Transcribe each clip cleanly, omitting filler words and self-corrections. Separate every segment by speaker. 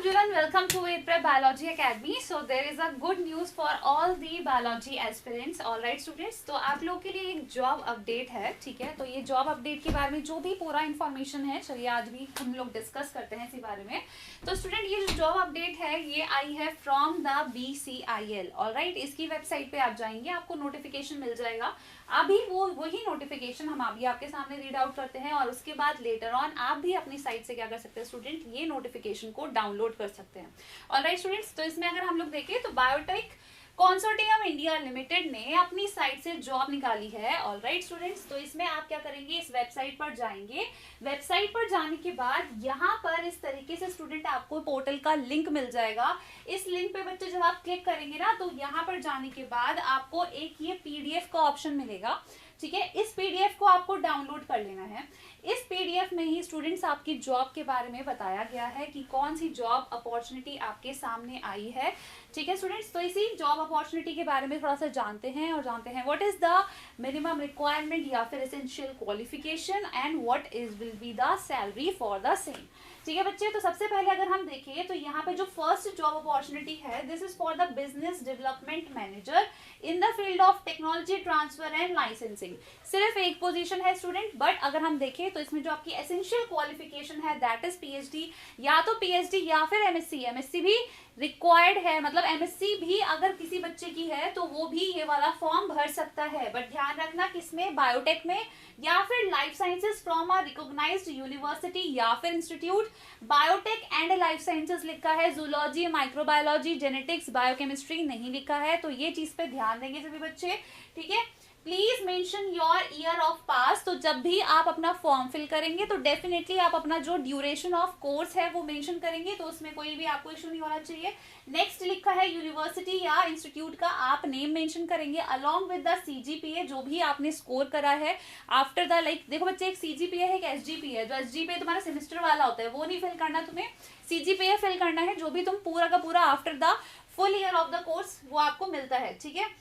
Speaker 1: everyone, welcome to Prep Biology Academy. So there is a good news for all the biology aspirants. All right students, तो आप लोग के लिए एक job update है, ठीक है। तो ये जॉब अपडेट के बारे में जो भी पूरा इन्फॉर्मेशन है, चलिए आज भी हम लोग डिस्कस करते हैं इसी बारे में। तो स्टूडेंट ये जो जॉब अपडेट है ये आई है from the BCIL। All right, इसकी वेबसाइट पे आप जाएंगे, आपको नोटिफिकेशन मिल जाएगा। अभी वही नोटिफिकेशन हम अभी आपके सामने रीड आउट करते हैं और उसके बाद लेटर ऑन आप भी अपनी साइट से क्या कर सकते हैं स्टूडेंट, ये नोटिफिकेशन को डाउनलोड कर सकते हैं। ऑलराइट स्टूडेंट्स, तो इसमें अगर हम लोग देखें तो बायोटेक कंसोर्टियम इंडिया लिमिटेड ने अपनी साइट से जॉब निकाली है। ऑलराइट स्टूडेंट्स, तो इसमें आप क्या करेंगे, इस वेबसाइट पर जाएंगे। वेबसाइट पर जाने के बाद यहाँ पर इस तरीके से स्टूडेंट आपको पोर्टल का लिंक मिल जाएगा। इस लिंक पे बच्चे जब आप क्लिक करेंगे ना, तो यहाँ पर जाने के बाद आपको एक ये PDF का ऑप्शन मिलेगा, ठीक है। इस PDF को आपको डाउनलोड कर लेना है। इस PDF में ही स्टूडेंट्स आपकी जॉब के बारे में बताया गया है कि कौन सी जॉब अपॉर्चुनिटी आपके सामने आई है, ठीक है स्टूडेंट्स। तो इसी जॉब अपॉर्चुनिटी के बारे में थोड़ा सा जानते हैं what is the minimum requirement या फिर essential qualification and what is will be the salary for the same, ठीक है बच्चे। तो सबसे पहले अगर हम देखें तो यहाँ पे जो फर्स्ट जॉब अपॉर्चुनिटी है, this is for the business development manager in the field of technology transfer and licensing. सिर्फ एक पोजीशन है स्टूडेंट, बट अगर हम देखें तो इसमें जो आपकी एसेंशियल क्वालिफिकेशन है दैट इज PhD, या तो PhD या फिर MSc भी रिक्वायर्ड है। मतलब MSc भी अगर किसी बच्चे की है तो वो भी ये वाला फॉर्म भर सकता है, बट ध्यान रखना किसमें, बायोटेक में या फिर life sciences from a recognised university या फिर institute. Biotech and life sciences लिखा है, जूलॉजी, माइक्रोबायोलॉजी, जेनेटिक्स, बायोकेमिस्ट्री नहीं लिखा है। तो ये चीज पे ध्यान देंगे सभी बच्चे, ठीक है। Please mention your year of pass. तो जब भी आप अपना फॉर्म फिल करेंगे तो डेफिनेटली आप अपना जो ड्यूरेशन ऑफ कोर्स है वो मेंशन करेंगे, तो उसमें कोई भी आपको इशू नहीं होना चाहिए। नेक्स्ट लिखा है यूनिवर्सिटी या इंस्टीट्यूट का आप नेम मेंशन करेंगे अलोंग विद द CGPA जो भी आपने स्कोर करा है। आफ्टर द देखो बच्चे, एक CGPA है, एक SGPA है। जो SGPA तुम्हारा सेमेस्टर वाला होता है वो नहीं फिल करना तुम्हें, CGPA फिल करना है। जो भी तुम पूरा का पूरा after the full year of the course वो आपको मिलता है, ठीक है।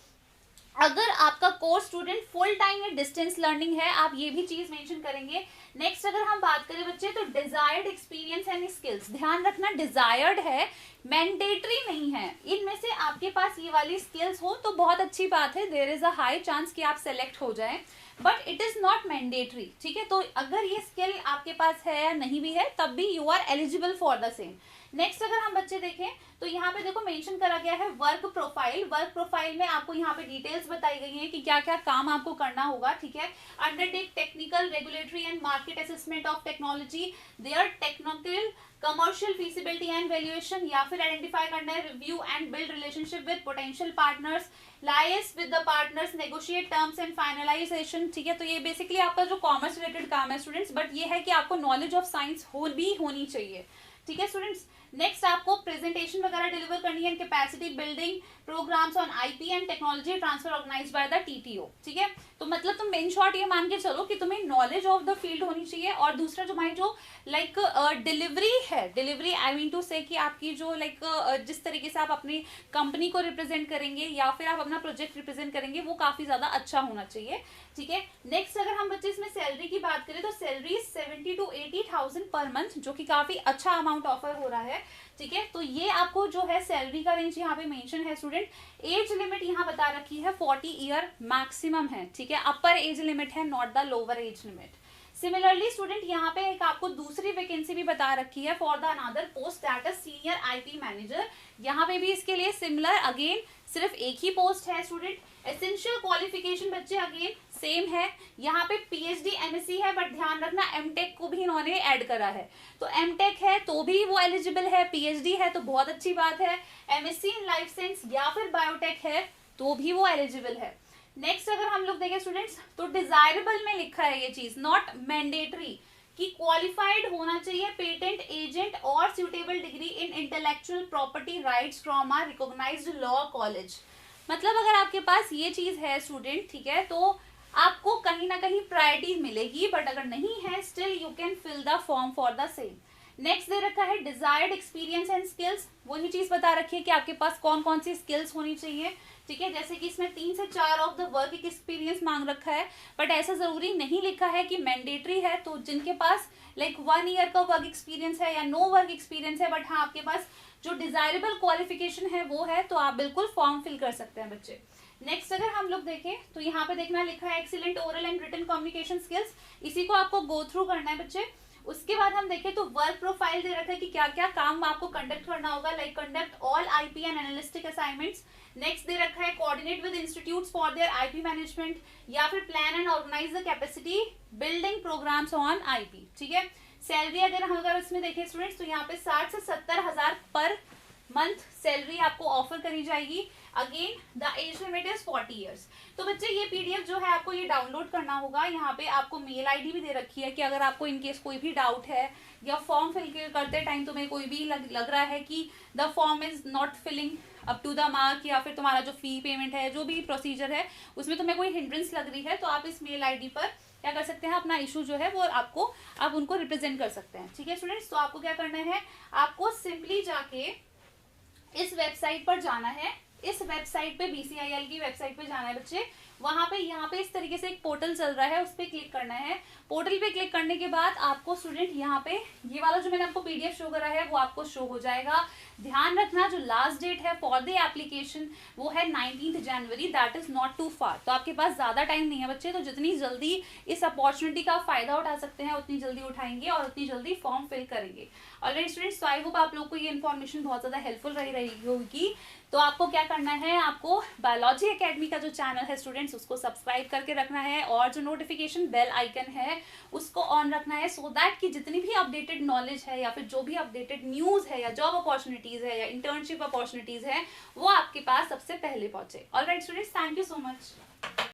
Speaker 1: अगर आपका कोर्स स्टूडेंट फुल टाइम या डिस्टेंस लर्निंग है, आप ये भी चीज मेंशन करेंगे। नेक्स्ट अगर हम बात करें बच्चे तो डिजायर्ड एक्सपीरियंस एंड स्किल्स, ध्यान रखना डिजायर्ड है, मैंडेटरी नहीं है। इनमें से आपके पास ये वाली स्किल्स हो तो बहुत अच्छी बात है, there is a high chance कि आप सेलेक्ट हो जाएं, but it is not mandatory, ठीक है। तो अगर ये स्किल आपके पास है या नहीं भी है तब भी you are eligible for the same. Next अगर हम बच्चे देखें तो यहाँ पे देखो मेंशन करा गया है वर्क प्रोफाइल। वर्क प्रोफाइल में आपको यहाँ पे डिटेल्स बताई गई हैं कि क्या क्या काम आपको करना होगा, ठीक है। Undertake technical, regulatory and market assessment of technology, there technical commercial feasibility and valuation, या फिर आइडेंटिफाई करना है, review and build relationship with potential partners, liaise with the partners, negotiate terms and finalization, ठीक है। तो ये बेसिकली आपका जो कॉमर्स रिलेटेड काम है स्टूडेंट्स, बट ये है कि आपको नॉलेज ऑफ साइंस भी होनी चाहिए, ठीक है स्टूडेंट्स। नेक्स्ट आपको प्रेजेंटेशन वगैरह डिलीवर करनी है, capacity building programmes on IP and technology transfer organized by the TTO, ठीक है। तो मतलब तुम मेन शॉर्ट ये मान के चलो कि तुम्हें नॉलेज ऑफ द फील्ड होनी चाहिए। और दूसरा जो हमारी जो डिलीवरी है, डिलीवरी आई मीन टू से कि आपकी जो जिस तरीके से आप अपनी कंपनी को रिप्रेजेंट करेंगे या फिर आप अपना प्रोजेक्ट रिप्रेजेंट करेंगे वो काफी ज्यादा अच्छा होना चाहिए, ठीक है। नेक्स्ट अगर हम बच्चे इसमें सैलरी की बात करें तो सैलरी 70 to 80,000 पर मंथ, जो कि काफी अच्छा अमाउंट ऑफर हो रहा है, ठीक है। तो ये आपको जो है सैलरी का रेंज यहाँ पे मेंशन है स्टूडेंट। एज लिमिट यहाँ बता रखी है 40 ईयर मैक्सिमम है, ठीक है। अपर एज लिमिट है, not the lower age limit. Similarly student यहाँ पे एक आपको दूसरी वैकेंसी भी बता रखी है for the another post that is senior IP manager. यहाँ पे भी इसके लिए सिमिलर अगेन सिर्फ एक ही पोस्ट है स्टूडेंट। एसेंशियल क्वालिफिकेशन बच्चे अगेन सेम है, यहाँ पे PhD MSc है, बट ध्यान रखना MTech को भी इन्होंने ऐड करा है। तो MTech है तो भी वो एलिजिबल है, PhD है तो बहुत अच्छी बात है, MSc इन लाइफ साइंस या फिर बायोटेक है तो भी वो एलिजिबल है। नेक्स्ट अगर हम लोग देखें स्टूडेंट्स तो डिजायरेबल में लिखा है ये चीज, नॉट मैंडेटरी, कि क्वालिफाइड होना चाहिए पेटेंट एजेंट और suitable degree in intellectual property rights from a recognized law college. मतलब अगर आपके पास ये चीज है स्टूडेंट, ठीक है, तो आपको कहीं ना कहीं प्रायोरिटी मिलेगी, बट अगर नहीं है still you can fill the form for the same. Next दे रखा है डिजायर्ड एक्सपीरियंस एंड स्किल्स, वही चीज बता रखी है कि आपके पास कौन कौन सी स्किल्स होनी चाहिए, ठीक है। जैसे कि इसमें 3 से 4 ऑफ द वर्क एक्सपीरियंस मांग रखा है, बट ऐसा जरूरी नहीं लिखा है कि मैंडेटरी है। तो जिनके पास लाइक 1 ईयर का वर्क एक्सपीरियंस है या नो वर्क एक्सपीरियंस है, बट हाँ आपके पास जो डिजायरेबल क्वालिफिकेशन है वो है, तो आप बिल्कुल फॉर्म फिल कर सकते हैं बच्चे। नेक्स्ट अगर हम लोग देखें तो यहाँ पे देखना लिखा है excellent oral and written communication skills, इसी को आपको गो थ्रू करना है बच्चे। उसके बाद हम देखें तो वर्क प्रोफाइल दे रखा है कि क्या क्या काम आपको कंडक्ट करना होगा, like conduct all IP and analytic assignments. Next दे रखा है coordinate with institutes for their IP management, या फिर plan and organise the capacity building programmes on IP, ठीक है। सैलरी अगर इसमें देखें स्टूडेंट्स तो यहाँ पे 60 से 70 हजार पर मंथ सैलरी आपको ऑफर करी जाएगी। Again the age limit is 40 years. तो बच्चे ये पीडीएफ जो है आपको ये डाउनलोड करना होगा। यहाँ पे आपको मेल आईडी भी दे रखी है कि अगर आपको इनकेस कोई भी डाउट है या फॉर्म फिल करते टाइम तुम्हें कोई भी लग रहा है कि the form is not filling up to the mark, या फिर तुम्हारा जो फी पेमेंट है, जो भी प्रोसीजर है उसमें तुम्हें कोई हिंड्रेंस लग रही है, तो आप इस मेल आईडी पर क्या कर सकते हैं, अपना इशू जो है वो आप उनको रिप्रेजेंट कर सकते हैं, ठीक है स्टूडेंट्स। तो आपको क्या करना है, आपको सिंपली जाके इस वेबसाइट पर जाना है। इस वेबसाइट पे BCIL की वेबसाइट पे जाना है बच्चे। वहां पे यहाँ पे इस तरीके से एक पोर्टल चल रहा है, उस पर क्लिक करना है। पोर्टल पे क्लिक करने के बाद आपको स्टूडेंट यहाँ पे ये वाला जो मैंने आपको PDF शो करा है वो आपको शो हो जाएगा। ध्यान रखना जो लास्ट डेट है फॉर द एप्लीकेशन वो है 19 जनवरी, दैट इज नॉट टू फार। तो आपके पास ज्यादा टाइम नहीं है बच्चे, तो जितनी जल्दी इस अपॉर्चुनिटी का फायदा उठा सकते हैं उतनी जल्दी उठाएंगे और उतनी जल्दी फॉर्म फिल करेंगे। ऑलराइट स्टूडेंट्स, तो आई होप आप लोग को ये इन्फॉर्मेशन बहुत ज्यादा हेल्पफुल रही होगी। तो आपको क्या करना है, आपको बायोलॉजी एकेडमी का जो चैनल है स्टूडेंट्स उसको सब्सक्राइब करके रखना है, और जो नोटिफिकेशन बेल आइकन है उसको ऑन रखना है, सो दैट कि जितनी भी अपडेटेड नॉलेज है या फिर जो भी अपडेटेड न्यूज है या जॉब अपॉर्चुनिटीज है या इंटर्नशिप अपॉर्चुनिटीज है वो आपके पास सबसे पहले पहुंचे। Alright students, thank you so much.